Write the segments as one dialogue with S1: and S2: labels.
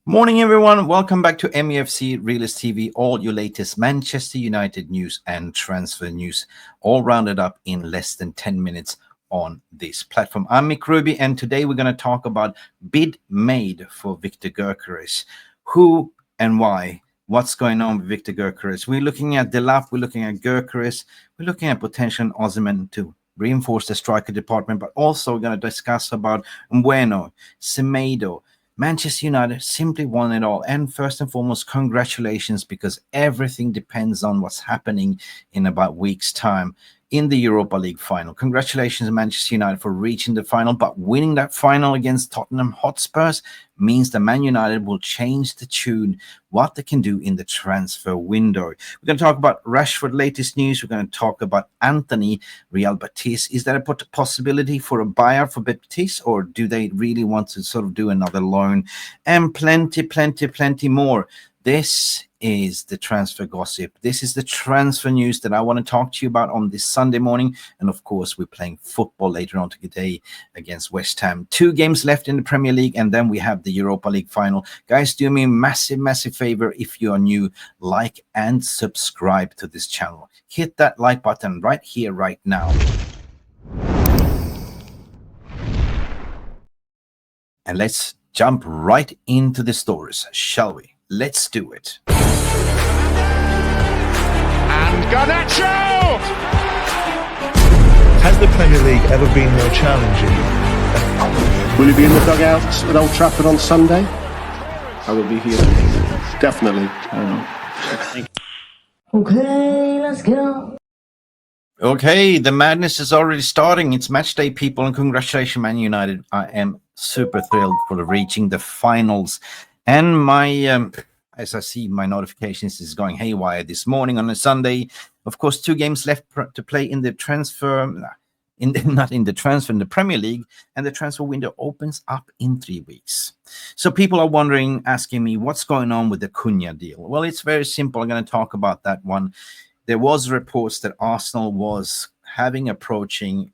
S1: Morning, everyone. Welcome back to Mufc RealistTV, all your latest Manchester United news and transfer news, all rounded up in less than 10 minutes on this platform. I'm Mick Ruby, and today we're going to talk about bid made for Viktor Gyokeres. Who and why? What's going on with Viktor Gyokeres? We're looking at Delap, we're looking at Gyokers, we're looking at potential Osimhen to reinforce the striker department, but also we're going to discuss about Bueno, Semedo. Manchester United simply won it all. And first and foremost, congratulations, because everything depends on what's happening in about a week's time in the Europa League final. Congratulations, Manchester United, for reaching the final, but winning that final against Tottenham Hotspurs means that Man United will change the tune, what they can do in the transfer window. We're going to talk about Rashford latest news. We're going to talk about Anthony, Real Betis. Is there a possibility for a buyout for Betis, or do they really want to sort of do another loan? And plenty more. This is the transfer gossip. This is the transfer news that I want to talk to you about on this Sunday morning. And of course, we're playing football later on today against West Ham. 2 games left in the Premier League, and then we have the Europa League final. Guys, do me a massive favor. If you are new, like and subscribe to this channel. Hit that like button right here, right now. And let's jump right into the stories, shall we? Let's do it.
S2: And Garnacho!
S3: Has the Premier League ever been more challenging?
S4: Will you be in the dugouts at Old Trafford on Sunday? I will be here. Definitely.
S5: Okay, let's go.
S1: Okay, the madness is already starting. It's match day, people, and congratulations, Man United. I am super thrilled for reaching the finals. And my, as I see my notifications is going haywire this morning on a Sunday. Of course, 2 games left to play in the transfer, in the Premier League, and the transfer window opens up in 3 weeks. So people are wondering, asking me, what's going on with the Chuna deal? Well, it's very simple. I'm going to talk about that one. There was reports that Arsenal was approaching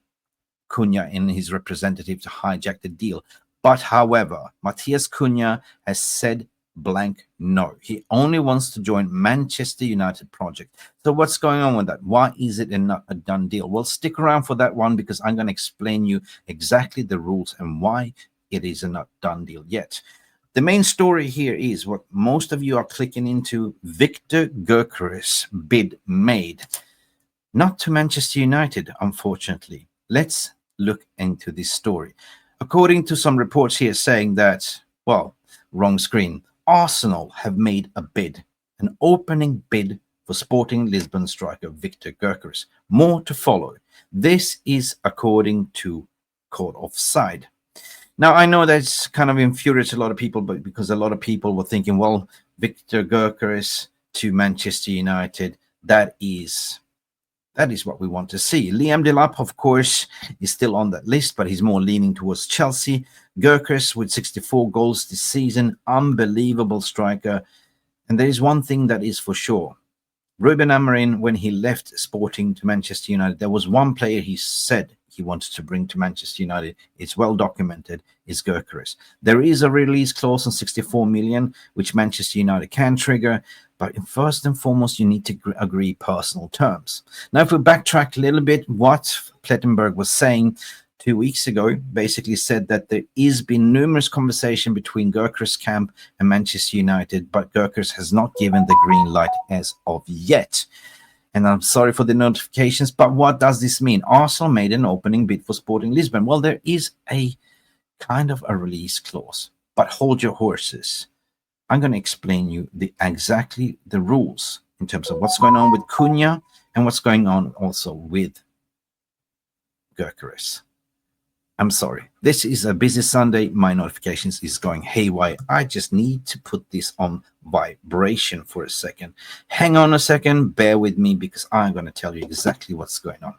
S1: Cunha and his representative to hijack the deal. But however, Matthias Cunha has said blank no. He only wants to join Manchester United project. So what's going on with that? Why is it not a done deal? Well, stick around for that one, because I'm going to explain you exactly the rules and why it is a not done deal yet. The main story here is what most of you are clicking into: Viktor Gyokeres bid made. Not to Manchester United, unfortunately. Let's look into this story. According to some reports here saying that, well, wrong screen, Arsenal have made a bid, an opening bid for Sporting Lisbon striker Viktor Gyokeres. More to follow. This is according to Court Offside. Now, I know that's kind of infuriates a lot of people, but because a lot of people were thinking, well, Viktor Gyokeres to Manchester United, that is what we want to see. Liam Delap, of course, is still on that list, but he's more leaning towards Chelsea. Gyokers with 64 goals this season, unbelievable striker. And there is one thing that is for sure. Ruben Amorim, when he left Sporting to Manchester United, there was one player he said he wanted to bring to Manchester United. It's well documented, is Gyokers. There is a release clause on 64 million, which Manchester United can trigger. But first and foremost, you need to agree personal terms. Now, if we backtrack a little bit, what Plettenberg was saying 2 weeks ago basically said that there has been numerous conversation between Gyokers' camp and Manchester United, but Gyokers has not given the green light as of yet. And I'm sorry for the notifications, but what does this mean? Arsenal made an opening bid for Sporting Lisbon. Well, there is a kind of a release clause, but hold your horses. I'm going to explain you exactly the rules in terms of what's going on with Cunha and what's going on also with Gyokers. I'm sorry. This is a busy Sunday. My notifications is going haywire. I just need to put this on vibration for a second. Hang on a second. Bear with me, because I'm going to tell you exactly what's going on.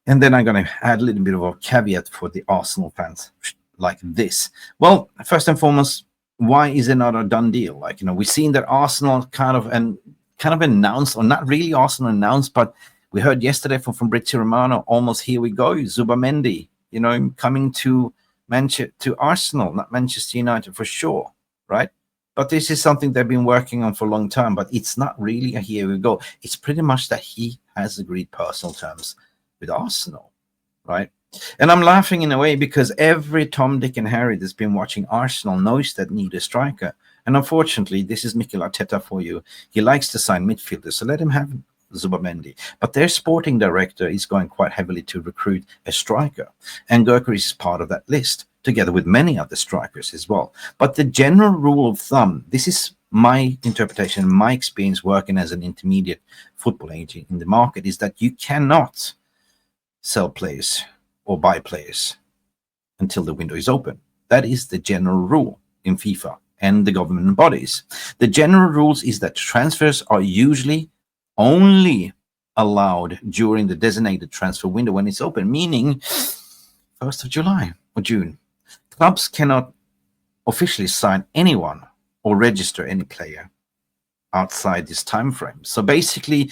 S1: And then I'm going to add a little bit of a caveat for the Arsenal fans like this. Well, first and foremost, why is it not a done deal? Like, we've seen that Arsenal kind of announced, or not really Arsenal announced, but we heard yesterday from Fabrizio Romano, almost here we go, Zubamendi, coming to Arsenal, not Manchester United for sure, right? But this is something they've been working on for a long time, but it's not really a here we go. It's pretty much that he has agreed personal terms with Arsenal, right? And I'm laughing in a way because every Tom, Dick and Harry that's been watching Arsenal knows that need a striker. And unfortunately, this is Mikel Arteta for you. He likes to sign midfielders, so let him have Zubamendi. But their sporting director is going quite heavily to recruit a striker. And Gyokers is part of that list, together with many other strikers as well. But the general rule of thumb, this is my interpretation, my experience working as an intermediate football agent in the market, is that you cannot sell players or buy players until the window is open. That is the general rule in FIFA and the government bodies. The general rules is that transfers are usually only allowed during the designated transfer window when it's open, meaning 1st of July or June. Clubs cannot officially sign anyone or register any player outside this time frame. So basically,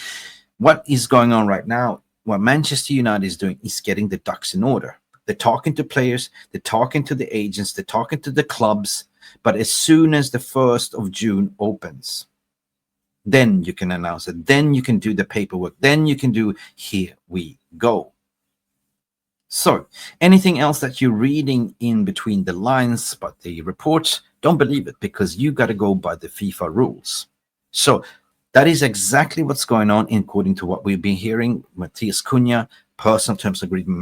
S1: what is going on right now, what Manchester United is doing is getting the ducks in order. They're talking to players, they're talking to the agents, they're talking to the clubs, but as soon as the 1st of June opens, then you can announce it, then you can do the paperwork, then you can do here we go. So anything else that you're reading in between the lines but the reports, don't believe it, because you got to go by the FIFA rules. So that is exactly what's going on according to what we've been hearing. Matthias Cunha, personal terms agreement,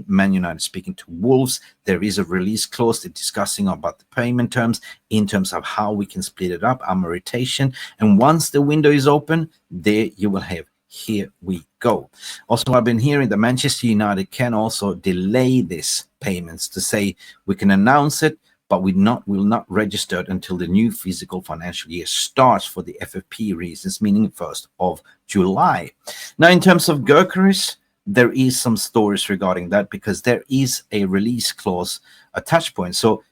S1: Man United speaking to Wolves. There is a release clause. They're discussing about the payment terms in terms of how we can split it up, amortization. And once the window is open, there you will have here we go. Also, I've been hearing that Manchester United can also delay these payments to say we can announce it, but will not register it until the new physical financial year starts for the FFP reasons, meaning 1st of July. Now, in terms of Gyokers, there is some stories regarding that because there is a release clause, a touch point. So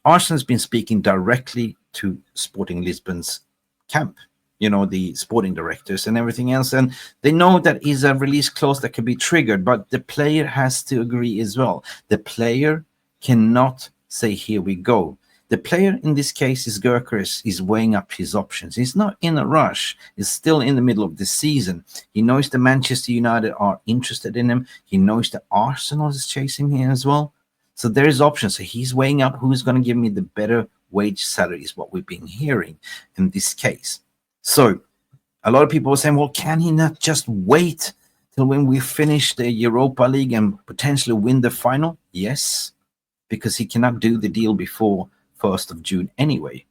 S1: Arsenal has been speaking directly to Sporting Lisbon's camp, you know, the sporting directors and everything else. And they know that is a release clause that can be triggered, but the player has to agree as well. The player cannot say, here we go. The player in this case is Gyokers, is weighing up his options. He's not in a rush. He's still in the middle of the season. He knows the Manchester United are interested in him. He knows that Arsenal is chasing him as well. So there is options. So he's weighing up who's going to give me the better wage salary is what we've been hearing in this case. So a lot of people are saying, well, can he not just wait till when we finish the Europa League and potentially win the final? Yes, because he cannot do the deal before 1st of June anyway.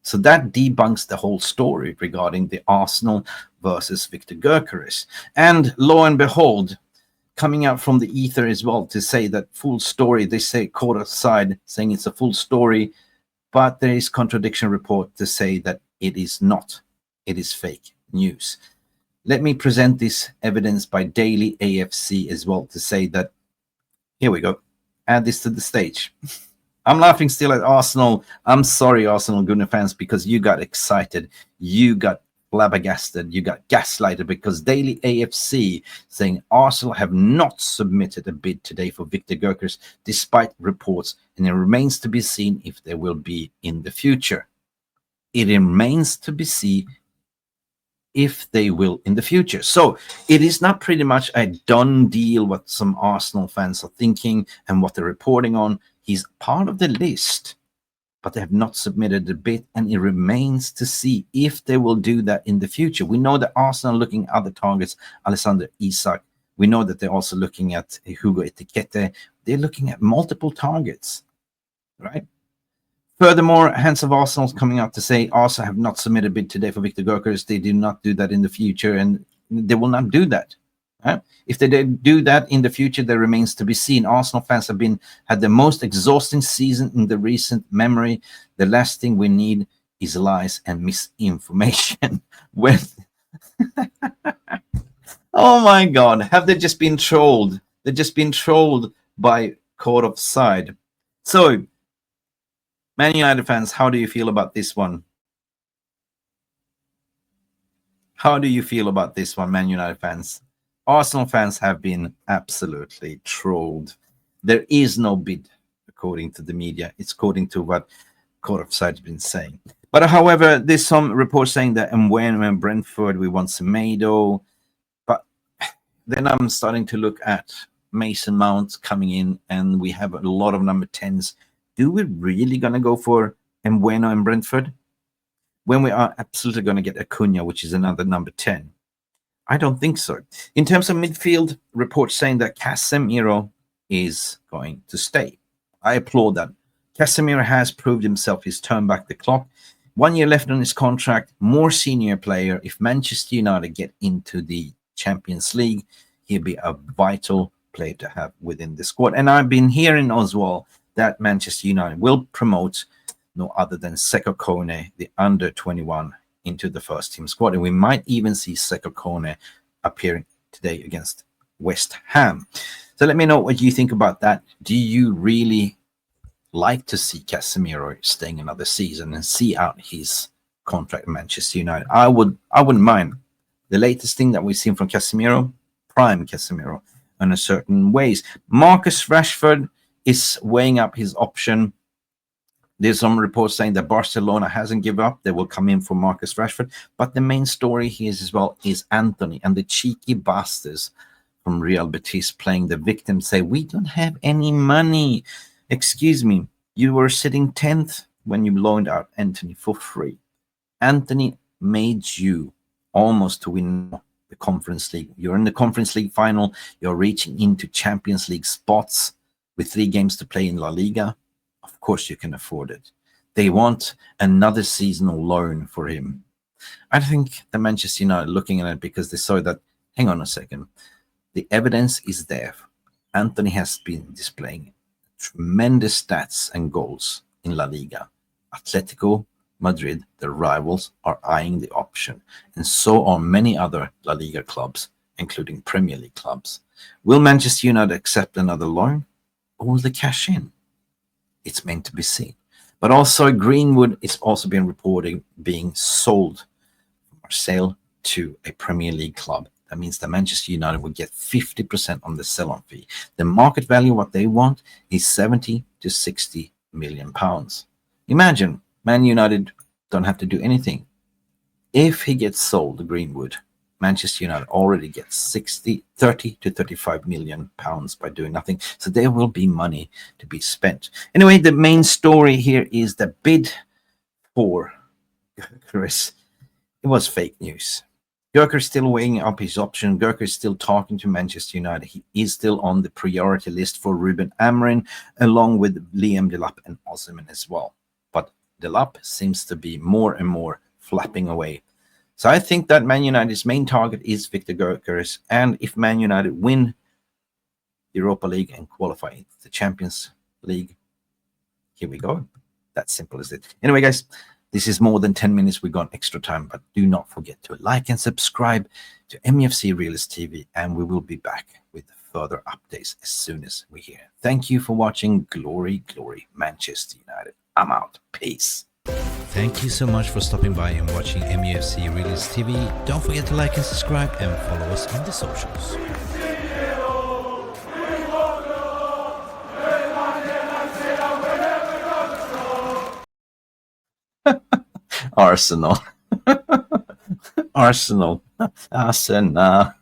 S1: So that debunks the whole story regarding the Arsenal versus Viktor Gyokeres. And lo and behold, coming out from the ether as well to say that full story, they say court aside saying it's a full story, but there is contradiction report to say that it is not. It is fake news. Let me present this evidence by Daily AFC as well to say that, here we go, add this to the stage. I'm laughing still at Arsenal. I'm sorry, Arsenal Gunner fans, because you got excited. You got flabbergasted. You got gaslighted because Daily AFC saying Arsenal have not submitted a bid today for Viktor Gyokeres despite reports, and it remains to be seen if there will be in the future. It remains to be seen if they will in the future. So it is not pretty much a done deal what some Arsenal fans are thinking and what they're reporting on. He's part of the list, but they have not submitted a bid, and it remains to see if they will do that in the future. We know that Arsenal are looking at other targets, Alexander Isak. We know that they're also looking at Hugo Etiquette. They're looking at multiple targets, right? Furthermore, Hands of Arsenal is coming out to say Arsenal have not submitted a bid today for Viktor Gyokeres. They do not do that in the future, and they will not do that. Right? If they do that in the future, that remains to be seen. Arsenal fans have had the most exhausting season in the recent memory. The last thing we need is lies and misinformation. Oh my God, have they just been trolled? They've just been trolled by court offside. So, Man United fans, how do you feel about this one? How do you feel about this one, Man United fans? Arsenal fans have been absolutely trolled. There is no bid, according to the media. It's according to what court offside has been saying. But however, there's some reports saying that Mbeumo and Brentford, we want Semedo. But then I'm starting to look at Mason Mount coming in, and we have a lot of number 10s. Do we really going to go for Mbeumo and Brentford when we are absolutely going to get Acuna, which is another number 10? I don't think so. In terms of midfield, reports saying that Casemiro is going to stay. I applaud that. Casemiro has proved himself. He's turned back the clock. 1 year left on his contract, more senior player. If Manchester United get into the Champions League, he'll be a vital player to have within the squad. And I've been hearing as well that Manchester United will promote no other than Seko Kone, the under 21, into the first team squad. And we might even see Seko Kone appearing today against West Ham. So let me know what you think about that. Do you really like to see Casemiro staying another season and see out his contract at Manchester United? I wouldn't mind. The latest thing that we've seen from Casemiro, prime Casemiro, in a certain ways. Marcus Rashford is weighing up his option. There's some reports saying that Barcelona hasn't given up. They will come in for Marcus Rashford. But the main story here as well is Anthony and the cheeky bastards from Real Betis playing the victim say, we don't have any money. Excuse me, you were sitting 10th when you loaned out Anthony for free. Anthony made you almost to win the Conference League. You're in the Conference League final. You're reaching into Champions League spots with 3 games to play in La Liga. Of course you can afford it. They want another seasonal loan for him. I think the Manchester United are looking at it because they saw that, hang on a second, the evidence is there. Anthony has been displaying tremendous stats and goals in La Liga. Atletico Madrid, the rivals, are eyeing the option, and so are many other La Liga clubs, including Premier League clubs. Will Manchester United accept another loan, or will they cash in? It's meant to be seen. But also Greenwood is also being reported being sold from Marseille to a Premier League club. That means that Manchester United will get 50% on the sell-on fee. The market value, what they want, is 70 to 60 million pounds. Imagine Man United don't have to do anything. If he gets sold, Greenwood, Manchester United already gets 30 to 35 million pounds by doing nothing. So there will be money to be spent. Anyway, the main story here is the bid for Gyokers. It was fake news. Gyokers still weighing up his option. Gyokers still talking to Manchester United. He is still on the priority list for Ruben Amorim, along with Liam Delap and Osimhen as well. But Delap seems to be more and more flapping away. So I think that Man United's main target is Viktor Gyokeres. And if Man United win Europa League and qualify into the Champions League, here we go. That's simple as it. Anyway, guys, this is more than 10 minutes. We got extra time, but do not forget to like and subscribe to Mufc RealistTV, and we will be back with further updates as soon as we hear. Thank you for watching. Glory, glory, Manchester United. I'm out. Peace. Thank you so much for stopping by and watching Mufc RealistTV. Don't forget to like and subscribe and follow us on the socials. Arsenal. Arsenal. Arsenal.